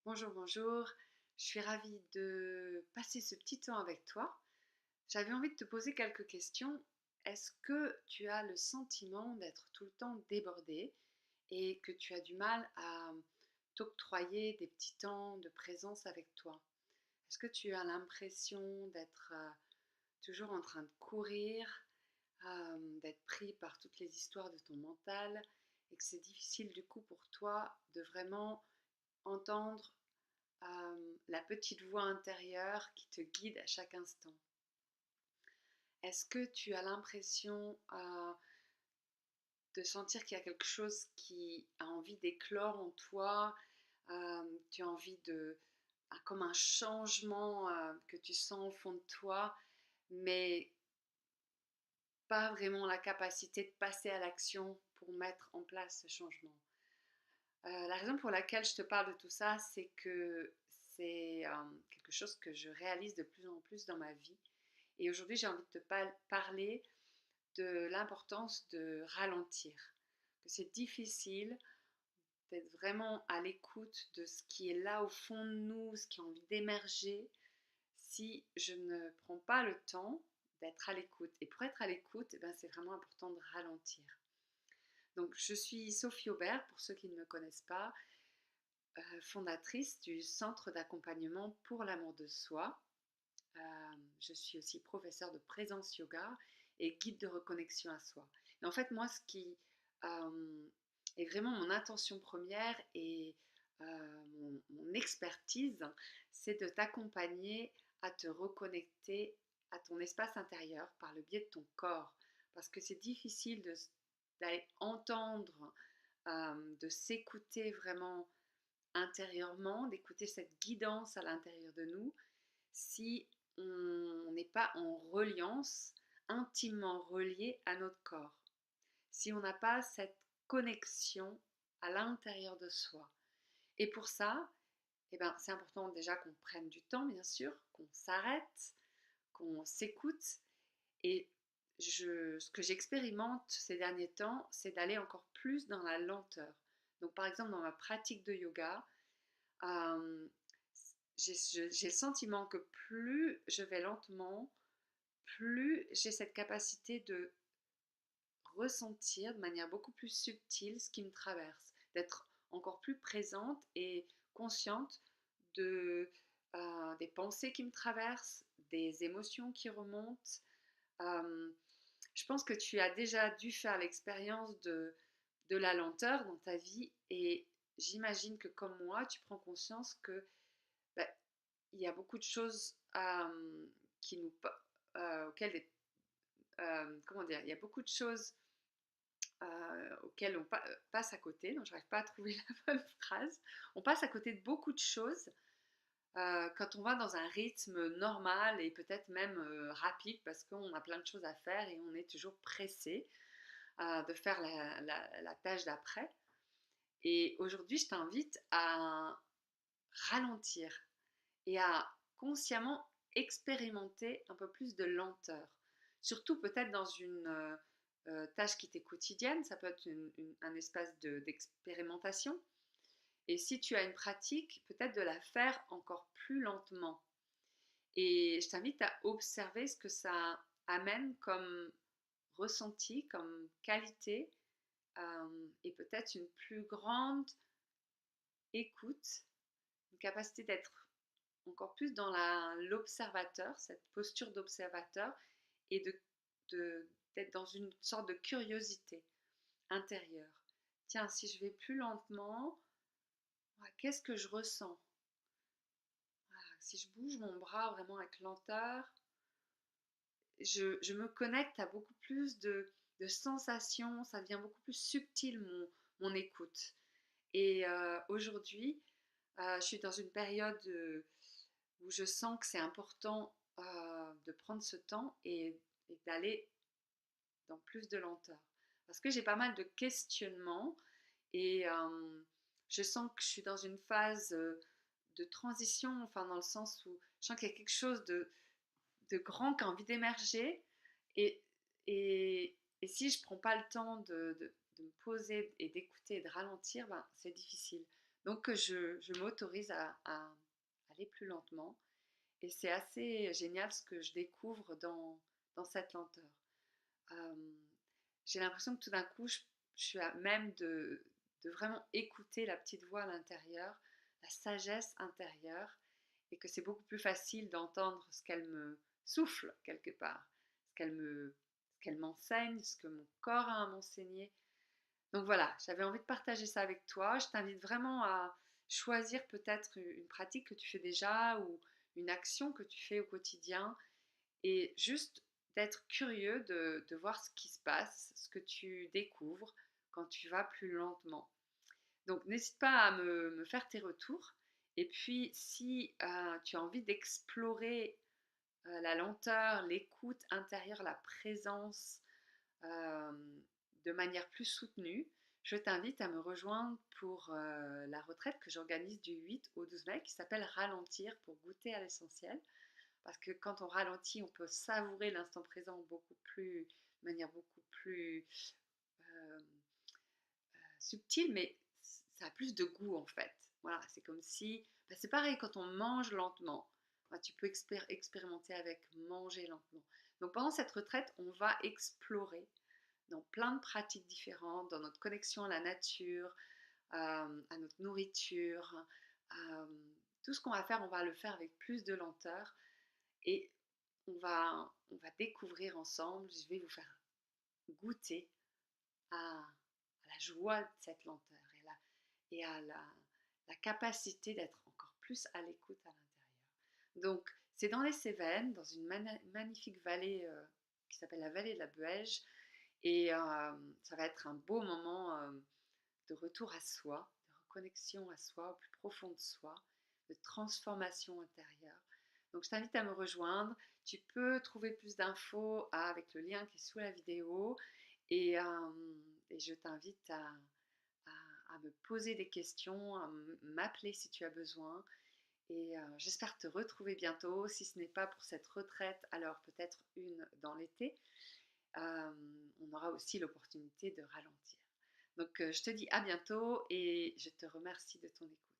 Bonjour, bonjour. Je suis ravie de passer ce petit temps avec toi. J'avais envie de te poser quelques questions. Est-ce que tu as le sentiment d'être tout le temps débordé et que tu as du mal à t'octroyer des petits temps de présence avec toi? Est-ce que tu as l'impression d'être toujours en train de courir, d'être pris par toutes les histoires de ton mental et que c'est difficile du coup pour toi de vraiment entendre la petite voix intérieure qui te guide à chaque instant? Est-ce que tu as l'impression de sentir qu'il y a quelque chose qui a envie d'éclore en toi? Tu as envie de... comme un changement que tu sens au fond de toi, mais pas vraiment la capacité de passer à l'action pour mettre en place ce changement. La raison pour laquelle je te parle de tout ça, c'est que c'est quelque chose que je réalise de plus en plus dans ma vie. Et aujourd'hui, j'ai envie de te parler de l'importance de ralentir. Que c'est difficile d'être vraiment à l'écoute de ce qui est là au fond de nous, ce qui a envie d'émerger, si je ne prends pas le temps d'être à l'écoute. Et pour être à l'écoute, eh ben, c'est vraiment important de ralentir. Donc, je suis Sophie Aubert, pour ceux qui ne me connaissent pas, fondatrice du Centre d'accompagnement pour l'amour de soi. Euh, je suis aussi professeure de présence yoga et guide de reconnexion à soi. Et en fait, moi, ce qui est vraiment mon intention première et mon expertise, c'est de t'accompagner à te reconnecter à ton espace intérieur par le biais de ton corps. Parce que c'est difficile d'aller entendre, de s'écouter vraiment intérieurement, d'écouter cette guidance à l'intérieur de nous, si on n'est pas en reliance, intimement relié à notre corps, si on n'a pas cette connexion à l'intérieur de soi. Et pour ça, eh ben, c'est important déjà qu'on prenne du temps, bien sûr, qu'on s'arrête, qu'on s'écoute. Et ce que j'expérimente ces derniers temps, c'est d'aller encore plus dans la lenteur. Donc par exemple, dans ma pratique de yoga, euh, j'ai le sentiment que plus je vais lentement, plus j'ai cette capacité de ressentir de manière beaucoup plus subtile ce qui me traverse, d'être encore plus présente et consciente de, des pensées qui me traversent, des émotions qui remontent. Euh, je pense que tu as déjà dû faire l'expérience de la lenteur dans ta vie et j'imagine que comme moi, tu prends conscience que bah, il y a beaucoup de choses qui nous, auxquelles comment dire, il y a beaucoup de choses auxquelles on passe à côté, donc je n'arrive pas à trouver la bonne phrase. On passe à côté de beaucoup de choses quand on va dans un rythme normal et peut-être même rapide parce qu'on a plein de choses à faire et on est toujours pressé de faire la tâche d'après. Et aujourd'hui, je t'invite à ralentir et à consciemment expérimenter un peu plus de lenteur. Surtout peut-être dans une tâche qui t'est quotidienne, ça peut être un espace d'expérimentation. Et si tu as une pratique, peut-être de la faire encore plus lentement. Et je t'invite à observer ce que ça amène comme ressenti, comme qualité, et peut-être une plus grande écoute, une capacité d'être encore plus dans l'observateur, cette posture d'observateur, et d'être dans une sorte de curiosité intérieure. Tiens, si je vais plus lentement, qu'est-ce que je ressens? Si je bouge mon bras vraiment avec lenteur, je me connecte à beaucoup plus de sensations, ça devient beaucoup plus subtil mon écoute. Et aujourd'hui, je suis dans une période où je sens que c'est important de prendre ce temps et d'aller dans plus de lenteur. Parce que j'ai pas mal de questionnements et je sens que je suis dans une phase de transition, enfin dans le sens où je sens qu'il y a quelque chose de grand qui a envie d'émerger et, et si je prends pas le temps de me poser et d'écouter et de ralentir, ben, c'est difficile. Donc je m'autorise à aller plus lentement et c'est assez génial ce que je découvre dans cette lenteur. Euh, j'ai l'impression que tout d'un coup, je suis à même de vraiment écouter la petite voix à l'intérieur, la sagesse intérieure, et que c'est beaucoup plus facile d'entendre ce qu'elle me souffle quelque part, ce qu'elle m'enseigne, ce que mon corps a à m'enseigner. Donc voilà, j'avais envie de partager ça avec toi. Je t'invite vraiment à choisir peut-être une pratique que tu fais déjà ou une action que tu fais au quotidien et juste d'être curieux de voir ce qui se passe, ce que tu découvres quand tu vas plus lentement. Donc n'hésite pas à me faire tes retours. Et puis si tu as envie d'explorer la lenteur, l'écoute intérieure, la présence euh, de manière plus soutenue, je t'invite à me rejoindre pour la retraite que j'organise du 8 au 12 mai qui s'appelle Ralentir pour goûter à l'essentiel. Parce que quand on ralentit, on peut savourer l'instant présent de manière beaucoup plus euh, subtile, mais ça a plus de goût en fait. Voilà, c'est comme si, ben, c'est pareil quand on mange lentement. Ben, tu peux expérimenter avec manger lentement. Donc pendant cette retraite, on va explorer dans plein de pratiques différentes, dans notre connexion à la nature, à notre nourriture. euh, tout ce qu'on va faire, on va le faire avec plus de lenteur et on va découvrir ensemble, je vais vous faire goûter à la joie de cette lenteur et à la capacité d'être encore plus à l'écoute à l'intérieur. Donc, c'est dans les Cévennes, dans une magnifique vallée qui s'appelle la vallée de la Buège. Et ça va être un beau moment de retour à soi, de reconnexion à soi, au plus profond de soi, de transformation intérieure. Donc je t'invite à me rejoindre. Tu peux trouver plus d'infos avec le lien qui est sous la vidéo. Et je t'invite à me poser des questions, à m'appeler si tu as besoin. Et j'espère te retrouver bientôt. Si ce n'est pas pour cette retraite, alors peut-être une dans l'été. On aura aussi l'opportunité de ralentir. Donc je te dis à bientôt et je te remercie de ton écoute.